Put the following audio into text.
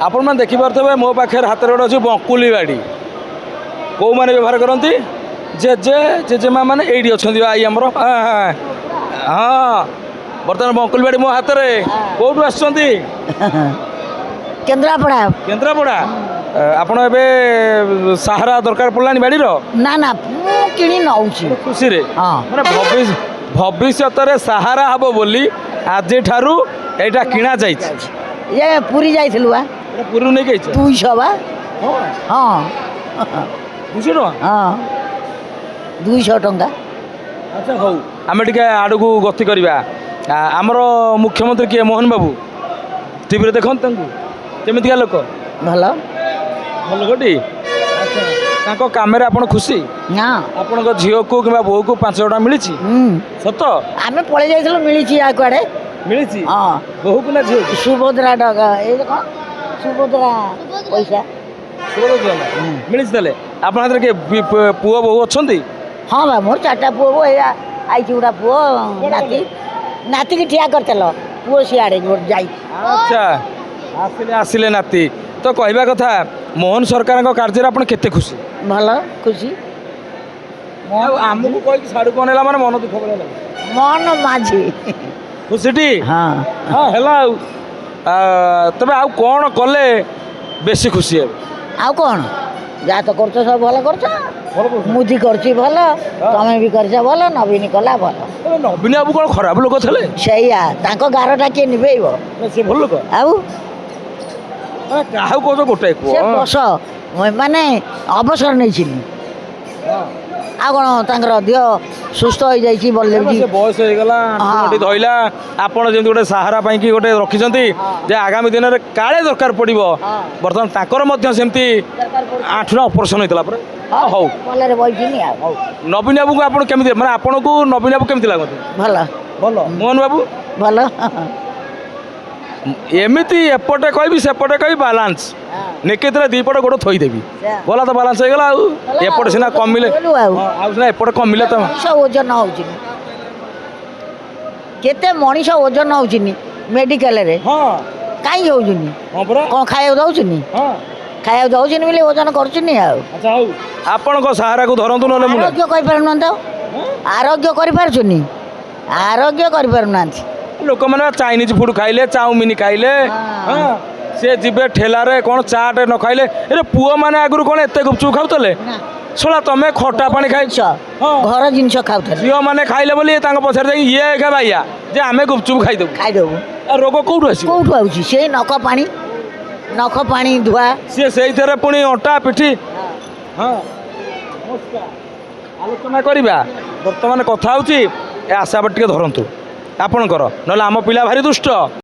आपण मैंने देखिपे मो पाखे हाथ गोटे अच्छी बंकुली बाड़ी कौ मैंने व्यवहार करती जेजे जेजेमा मैंने ये अच्छा आई आमर हाँ हाँ बर्तमान बंकुली बाड़ी मो हाथ में कौटू आस केन्द्रापड़ा केन्द्रापड़ा आपण ए सहारा दरकार पड़ा बाड़ी ना ना किणी नौची खुशी रे माने भविष्य में सहारा हम बोली आज ठारू एटा किणा जाई ये पूरी जाइलु बा पूरी नहीं गई 200 बा हाँ 200 टका हाँ 200 टंका अच्छा हौ आम टे आड़ को गति करवा आमर मुख्यमंत्री किए मोहन बाबू टीवी देखते केमितिका लोक भल भल गोटी अच्छा काम आप खुशी ना आपण झील को कि बो को 500 टका मिली सत आम पड़े जाइल मिली कड़े मिली हाँ बहु को ना झील सुभद्रा टका ये कौन सुभद्रा पैसा मिली तेल आप पुओ बहु अच्छा हाँ बा मोर 4टा पुओ वो आई गोटा पुओ नाती नाती की ठिया करतेल पुओ सियाड़े जाई अच्छा आसिले आसिले नाती तो कहवा कथा मोहन सरकार कार्य आप केते खुशी भल खुशी आमको कही साड़ू कौन है मन दुख पड़ा मन माझी खुशी हाँ हाँ है तबे आउ कौन कले बेसी खुशी है आउ कौन जा तो कर सब भल कर मुदी कर भल तमें भी कर भल नवीन कला भल नवीन बाबू कौन खराब लोक थे सैया गारटा किए निभेब से भल लोक आउ क्या कौच गोटे बस माने अवसर नहीं आ कौन देह सुस्थ हो जाइए बलदेव जी बयस हो धरला आपड़ जमी गोटे सहारा कि गोटे रखिंट आगामी दिन में काले दरकार पड़ बर्तमान ताकर सेमती आंठुना ऑपरेशन होता हौ नवीन बाबू को आप केमी मैंने आपन को नवीन बाबू केमी लगते भल भल मोहन बाबू भल एमती एपटे कह सेपटे कह बालांस निकेत दीपट गोड़ थईदेवी गला तो बालांस होगा एपट सीना कमिले सीना एपटे कमिले तो ओजन हो केते मनीष ओजन हो मेडिकल रे कहीं हो कौन खाया दौन खाया दौन बोले ओजन कर आपण सहारा को धरतु ना आरोग्य कर तो आरोग्य कर आरोग्य कर लोक मैंने चाइनीज फूड खाइले चाउमिन खाइले सी जीवे ठेलारे कौन चाट न खाइले अरे पुओ मैंने आगुरी कौन एत गुपचुप खाऊले शोला तुम खटा पानी खाई घर जिन खाऊ झील मैंने खाइले बोली पचार ये क्या भाइया जे आम गुपचुप खाईदेबू रोग कौटू आस कौटू आउची से नख पानी धुआ सी से पुणी अटा पिठी हाँ आलोचना करवा बर्तमान कथा हूँ आशा टे धरतु आपणकर ना आम पिला भारी दुष्ट।